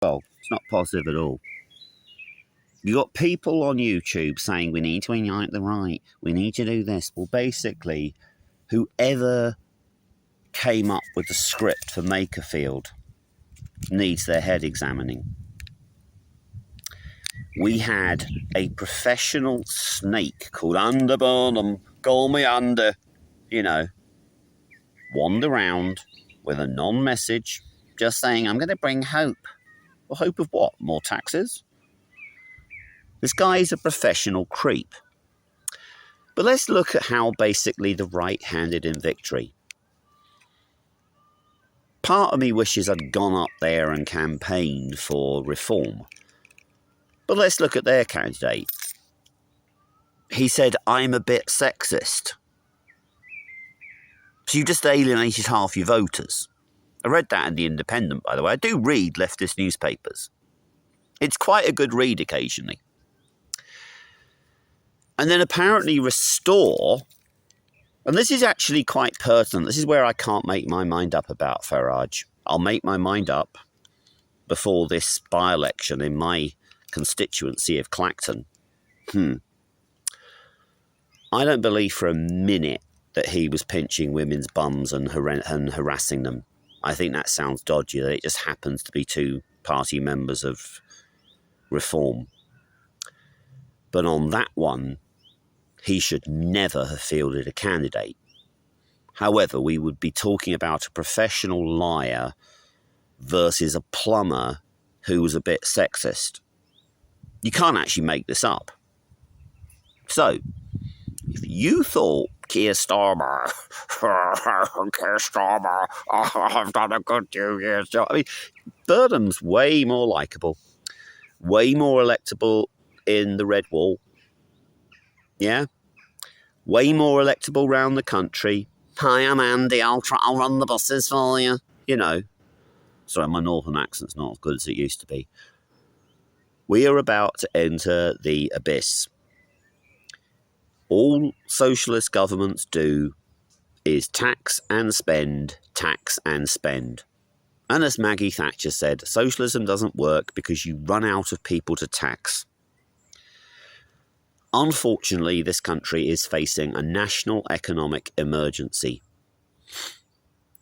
Well, it's not positive at all. You got people on YouTube saying we need to unite the right, we need to do this. Well, basically, whoever came up with the script for Makerfield needs their head examining. We had a professional snake called Wanky Burnham, call me Under, wander around with a non-message, just saying, I'm going to bring hope. Well, hope of what? More taxes? This guy's a professional creep. But let's look at how basically the right handed in victory. Part of me wishes I'd gone up there and campaigned for reform. But let's look at their candidate. He said, I'm a bit sexist. So you just alienated half your voters. I read that in The Independent, by the way. I do read leftist newspapers. It's quite a good read occasionally. And then apparently Restore, and this is actually quite pertinent. This is where I can't make my mind up about Farage. I'll make my mind up before this by-election in my constituency of Clacton. I don't believe for a minute that he was pinching women's bums and harassing them. I think that sounds dodgy, that it just happens to be two party members of Reform. But on that one, he should never have fielded a candidate. However, we would be talking about a professional liar versus a plumber who was a bit sexist. You can't actually make this up. So, if you thought Keir Starmer, I've done a good 2 years job. I mean, Burnham's way more likeable, way more electable in the Red Wall. Yeah? Way more electable round the country. Hi, I'm Andy. I'll run the buses for you. Sorry, my northern accent's not as good as it used to be. We are about to enter the abyss. All socialist governments do is tax and spend, tax and spend. And as Maggie Thatcher said, socialism doesn't work because you run out of people to tax. Unfortunately, this country is facing a national economic emergency.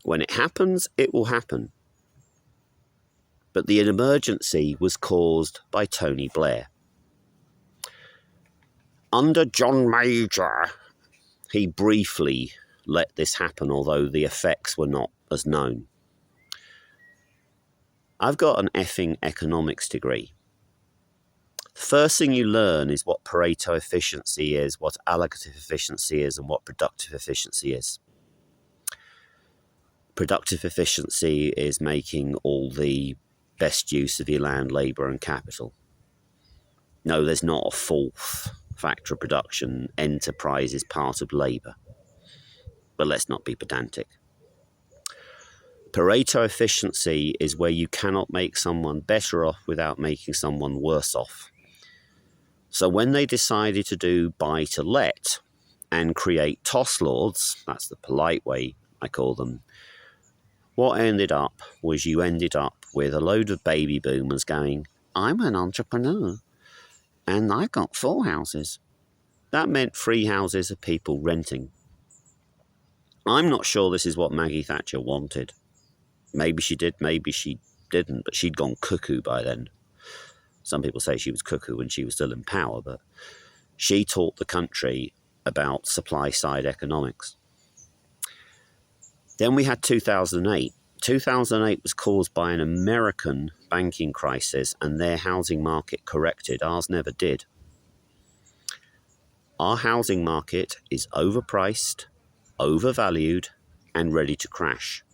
When it happens, it will happen. But the emergency was caused by Tony Blair. Under John Major, he briefly let this happen, although the effects were not as known. I've got an effing economics degree. First thing you learn is what Pareto efficiency is, what allocative efficiency is, and what productive efficiency is. Productive efficiency is making all the best use of your land, labour and capital. No, there's not a fourth factor of production. Enterprise is part of labour. But let's not be pedantic. Pareto efficiency is where you cannot make someone better off without making someone worse off. So when they decided to do buy-to-let and create toss lords, that's the polite way I call them, what ended up was you ended up with a load of baby boomers going, I'm an entrepreneur and I've got 4 houses. That meant 3 houses of people renting. I'm not sure this is what Maggie Thatcher wanted. Maybe she did, maybe she didn't, but she'd gone cuckoo by then. Some people say she was cuckoo when she was still in power, but she taught the country about supply-side economics. Then we had 2008. 2008 was caused by an American banking crisis and their housing market corrected. Ours never did. Our housing market is overpriced, overvalued, and ready to crash.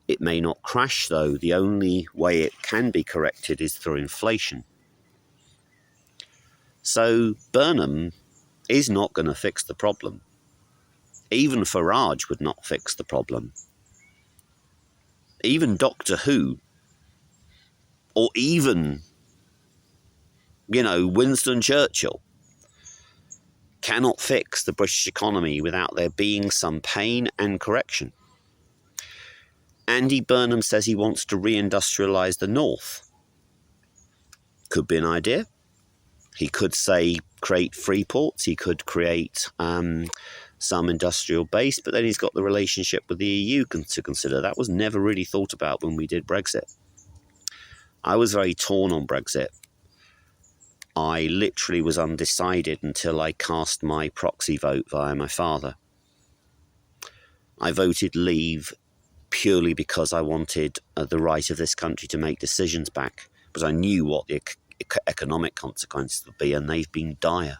It may not crash, though. The only way it can be corrected is through inflation. So Burnham is not going to fix the problem. Even Farage would not fix the problem. Even Doctor Who, or even, Winston Churchill, cannot fix the British economy without there being some pain and correction. Andy Burnham says he wants to reindustrialise the North. Could be an idea. He could say create free ports. He could create some industrial base, but then he's got the relationship with the EU to consider. That was never really thought about when we did Brexit. I was very torn on Brexit. I literally was undecided until I cast my proxy vote via my father. I voted leave purely because I wanted the right of this country to make decisions back, because I knew what the economic consequences would be, and they've been dire.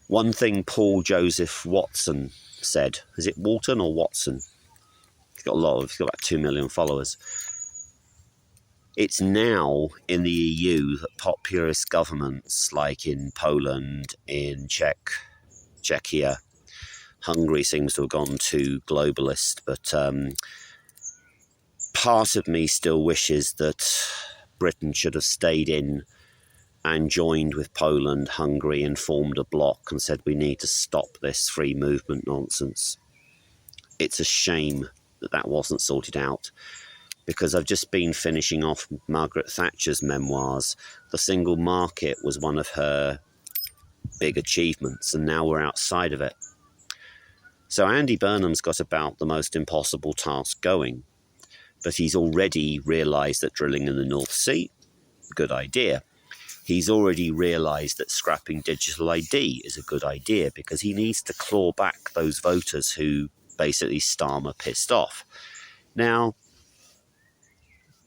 One thing Paul Joseph Watson said, is it Walton or Watson? He's got about 2 million followers. It's now in the EU that populist governments like in Poland, in Czechia, Hungary seems to have gone too globalist, but part of me still wishes that Britain should have stayed in and joined with Poland, Hungary, and formed a bloc and said we need to stop this free movement nonsense. It's a shame that that wasn't sorted out, because I've just been finishing off Margaret Thatcher's memoirs. The single market was one of her big achievements, and now we're outside of it. So Andy Burnham's got about the most impossible task going, but he's already realised that drilling in the North Sea, good idea. He's already realised that scrapping digital ID is a good idea, because he needs to claw back those voters who basically Starmer pissed off. Now,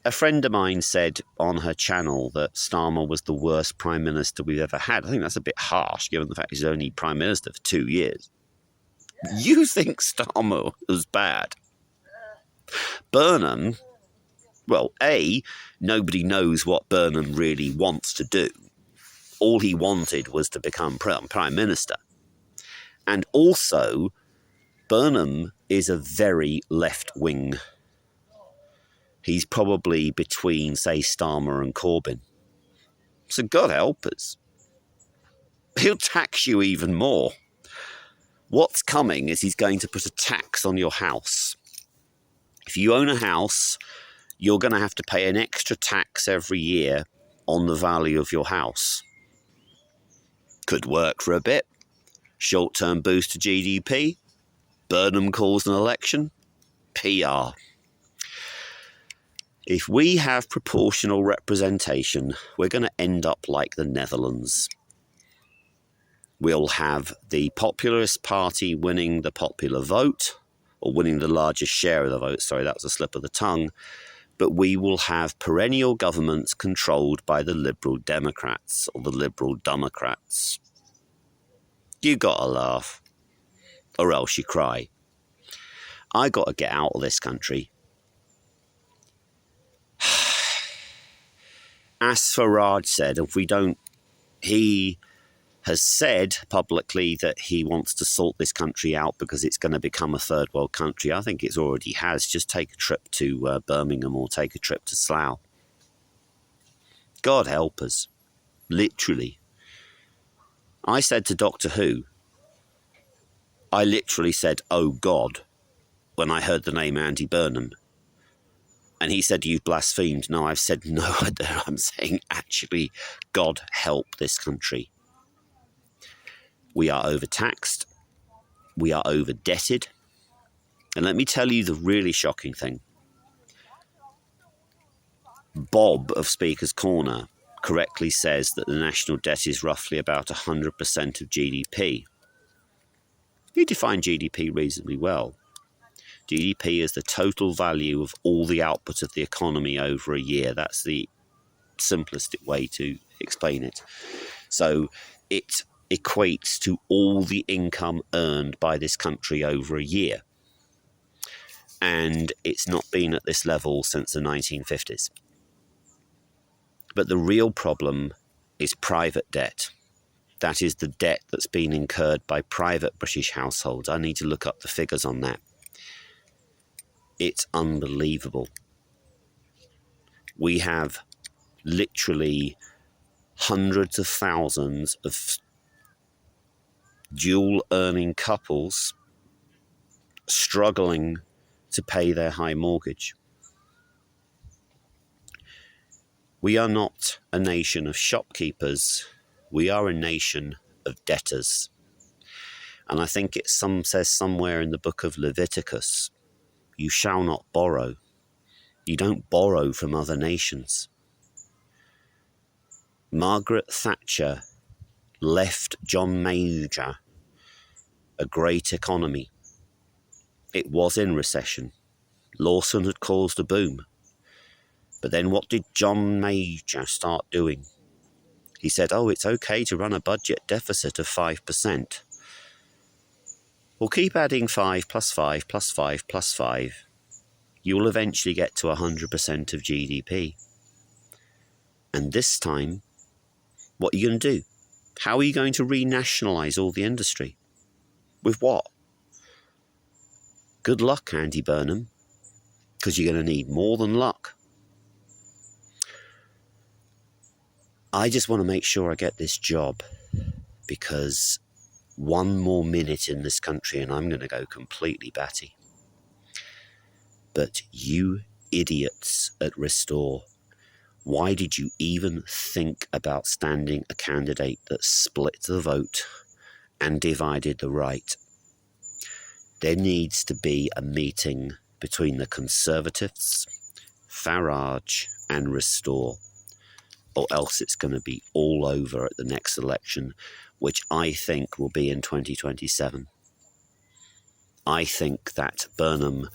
a friend of mine said on her channel that Starmer was the worst Prime Minister we've ever had. I think that's a bit harsh, given the fact he's only Prime Minister for 2 years. You think Starmer was bad? Burnham, well, A, nobody knows what Burnham really wants to do. All he wanted was to become Prime Minister. And also, Burnham is a very left-wing. He's probably between, say, Starmer and Corbyn. So God help us. He'll tax you even more. What's coming is he's going to put a tax on your house. If you own a house, you're going to have to pay an extra tax every year on the value of your house. Could work for a bit. Short-term boost to GDP. Burnham calls an election. PR. If we have proportional representation, we're going to end up like the Netherlands. We'll have the Popularist Party winning the popular vote, or winning the largest share of the vote. Sorry, that was a slip of the tongue. But we will have perennial governments controlled by the Liberal Democrats, or the Liberal Democrats. You gotta laugh, or else you cry. I gotta get out of this country. As Farage said, if we don't, he has said publicly that he wants to sort this country out because it's going to become a third world country. I think it already has. Just take a trip to Birmingham or take a trip to Slough. God help us. Literally. I said to Doctor Who, I literally said, oh God, when I heard the name Andy Burnham. And he said, you've blasphemed. No, I've said, no, I don't. I'm saying, actually, God help this country. We are overtaxed. We are over-debted. And let me tell you the really shocking thing. Bob of Speaker's Corner correctly says that the national debt is roughly about 100% of GDP. You define GDP reasonably well. GDP is the total value of all the output of the economy over a year. That's the simplistic way to explain it. So it equates to all the income earned by this country over a year. And it's not been at this level since the 1950s. But the real problem is private debt. That is the debt that's been incurred by private British households. I need to look up the figures on that. It's unbelievable. We have literally hundreds of thousands of dual-earning couples struggling to pay their high mortgage. We are not a nation of shopkeepers. We are a nation of debtors. And I think it says somewhere in the book of Leviticus, you shall not borrow. You don't borrow from other nations. Margaret Thatcher left John Major a great economy. It was in recession. Lawson had caused a boom. But then what did John Major start doing? He said, oh, it's okay to run a budget deficit of 5%. Well, keep adding 5 plus 5 plus 5 plus 5. You will eventually get to 100% of GDP. And this time, what are you going to do? How are you going to renationalise all the industry? With what? Good luck, Wanky Burnham, because you're going to need more than luck. I just want to make sure I get this job, because one more minute in this country and I'm going to go completely batty. But you idiots at Restore, why did you even think about standing a candidate that split the vote and divided the right? There needs to be a meeting between the Conservatives, Farage and Restore, or else it's going to be all over at the next election, which I think will be in 2027. I think that Burnham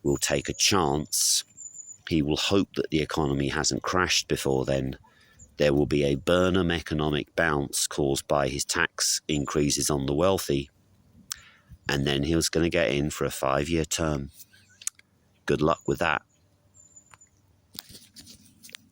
will take a chance. He will hope that the economy hasn't crashed before then. There will be a Burnham economic bounce caused by his tax increases on the wealthy, and then he was going to get in for a 5-year term. Good luck with that.